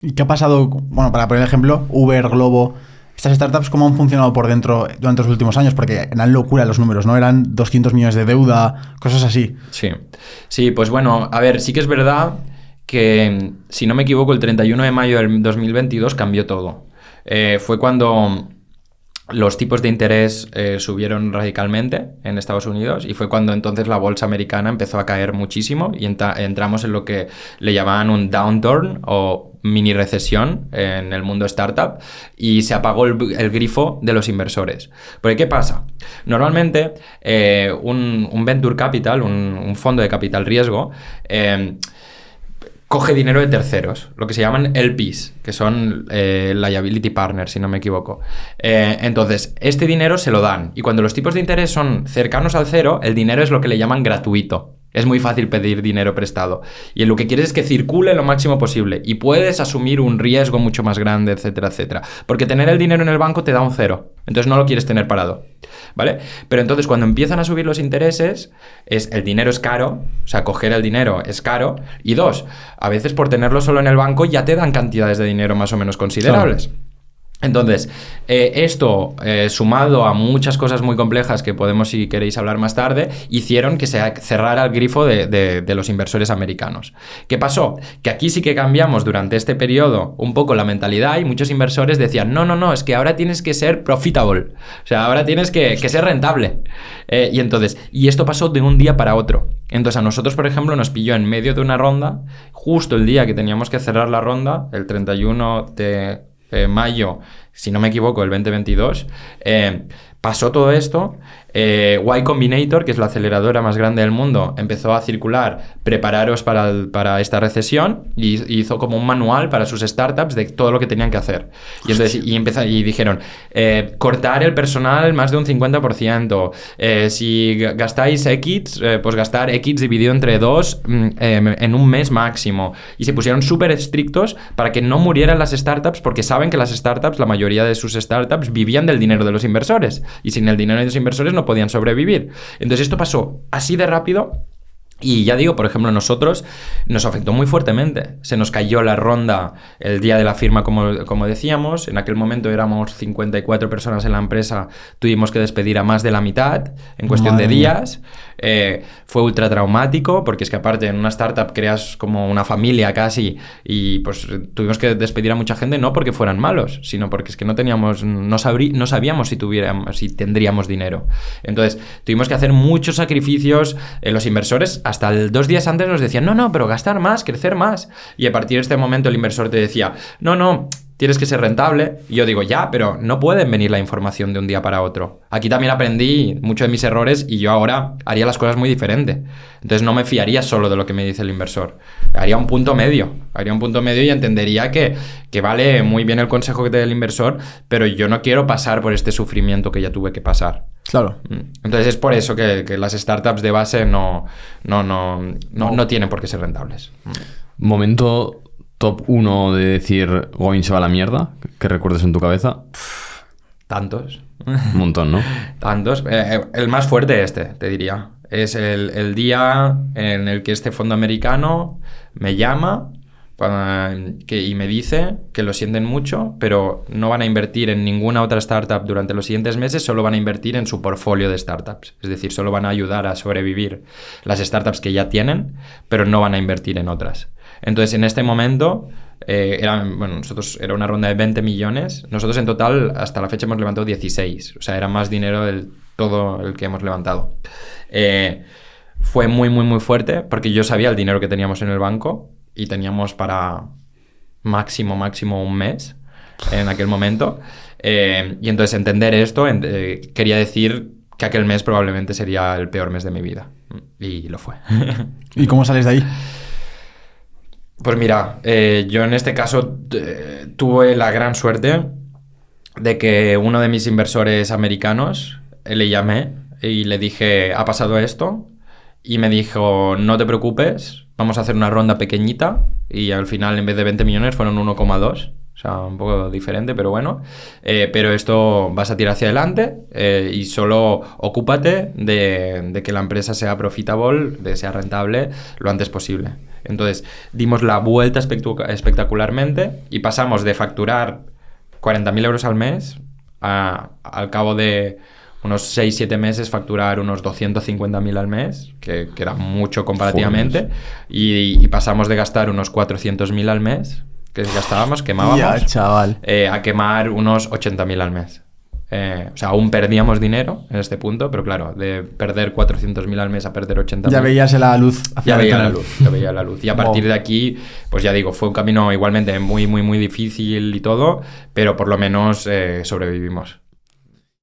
¿Y qué ha pasado? Bueno, para poner ejemplo, Uber, Globo, estas startups, ¿cómo han funcionado por dentro durante los últimos años? Porque eran locura los números, ¿no? Eran 200 millones de deuda, cosas así. Sí, sí, pues bueno, a ver, sí que es verdad que, si no me equivoco, el 31 de mayo del 2022 cambió todo. Fue cuando los tipos de interés subieron radicalmente en Estados Unidos y fue cuando entonces la bolsa americana empezó a caer muchísimo y entramos en lo que le llamaban un downturn o mini recesión en el mundo startup y se apagó el grifo de los inversores. Porque ¿qué pasa? Normalmente un venture capital, un fondo de capital riesgo, coge dinero de terceros, lo que se llaman LPs, que son liability partners, si no me equivoco. Entonces, este dinero se lo dan, y cuando los tipos de interés son cercanos al cero, el dinero es lo que le llaman gratuito. Es muy fácil pedir dinero prestado. Y lo que quieres es que circule lo máximo posible, y puedes asumir un riesgo mucho más grande, etcétera, etcétera. Porque tener el dinero en el banco te da un cero, entonces no lo quieres tener parado, ¿vale? Pero entonces cuando empiezan a subir los intereses, el dinero es caro, o sea, coger el dinero es caro, y dos, a veces por tenerlo solo en el banco ya te dan cantidades de dinero más o menos considerables. Claro. Entonces, esto, sumado a muchas cosas muy complejas que podemos, si queréis, hablar más tarde, hicieron que se cerrara el grifo de los inversores americanos. ¿Qué pasó? Que aquí sí que cambiamos durante este periodo un poco la mentalidad, y muchos inversores decían, no, es que ahora tienes que ser profitable, o sea, ahora tienes que ser rentable. Y esto pasó de un día para otro. Entonces a nosotros, por ejemplo, nos pilló en medio de una ronda, justo el día que teníamos que cerrar la ronda, el 31 de mayo, si no me equivoco, el 2022, pasó todo esto. Y Combinator, que es la aceleradora más grande del mundo, empezó a circular, prepararos para esta recesión, y hizo como un manual para sus startups de todo lo que tenían que hacer. Y entonces y dijeron, cortar el personal más de un 50%, si gastáis X, pues gastar X dividido entre 2 en un mes máximo. Y se pusieron súper estrictos para que no murieran las startups, porque saben que las startups, la mayoría de sus startups, vivían del dinero de los inversores, y sin el dinero de los inversores no podían sobrevivir. Entonces esto pasó así de rápido. Y ya digo, por ejemplo, nosotros nos afectó muy fuertemente. Se nos cayó la ronda el día de la firma, como decíamos. En aquel momento éramos 54 personas en la empresa. Tuvimos que despedir a más de la mitad en cuestión de días. Fue ultra traumático, porque es que aparte en una startup creas como una familia casi, y pues tuvimos que despedir a mucha gente, no porque fueran malos, sino porque es que no sabíamos si tendríamos dinero. Entonces tuvimos que hacer muchos sacrificios. Los inversores hasta 2 días antes nos decían, no, pero gastar más, crecer más. Y a partir de este momento el inversor te decía, no, tienes que ser rentable. Y yo digo, ya, pero no pueden venir la información de un día para otro. Aquí también aprendí muchos de mis errores, y yo ahora haría las cosas muy diferente. Entonces no me fiaría solo de lo que me dice el inversor. Haría un punto medio y entendería que vale muy bien el consejo que te da el inversor, pero yo no quiero pasar por este sufrimiento que ya tuve que pasar. Claro. Entonces es por eso que las startups de base no tienen por qué ser rentables. Momento top 1 de decir Going se va a la mierda, que recuerdes en tu cabeza. Tantos. Un montón, ¿no? Tantos. El más fuerte te diría. Es el día en el que este fondo americano me llama y me dice que lo sienten mucho, pero no van a invertir en ninguna otra startup durante los siguientes meses, solo van a invertir en su portfolio de startups. Es decir, solo van a ayudar a sobrevivir las startups que ya tienen, pero no van a invertir en otras. Entonces, en este momento, nosotros era una ronda de 20 millones. Nosotros en total, hasta la fecha, hemos levantado 16. O sea, era más dinero del todo el que hemos levantado. Fue muy, muy, muy fuerte, porque yo sabía el dinero que teníamos en el banco, y teníamos para máximo un mes en aquel momento. Y entonces entender esto quería decir que aquel mes probablemente sería el peor mes de mi vida. Y lo fue. ¿Y cómo sales de ahí? Pues mira, yo en este caso tuve la gran suerte de que uno de mis inversores americanos, le llamé y le dije, ha pasado esto, y me dijo, no te preocupes, vamos a hacer una ronda pequeñita, y al final en vez de 20 millones fueron 1,2, o sea, un poco diferente, pero bueno, pero esto vas a tirar hacia adelante, y solo ocúpate de que la empresa sea profitable, de sea rentable lo antes posible. Entonces, dimos la vuelta espectacularmente y pasamos de facturar 40.000 euros al mes al cabo de unos 6-7 meses facturar unos 250.000 al mes, que era mucho comparativamente, y pasamos de gastar unos 400.000 al mes, que quemábamos, Ya, chaval. a quemar unos 80.000 al mes. O sea, aún perdíamos dinero en este punto, pero claro, de perder 400.000 al mes a perder 80.000... Ya veías la luz. Ya veía la luz. Y a partir de aquí, pues ya digo, fue un camino igualmente muy, muy, muy difícil y todo, pero por lo menos sobrevivimos.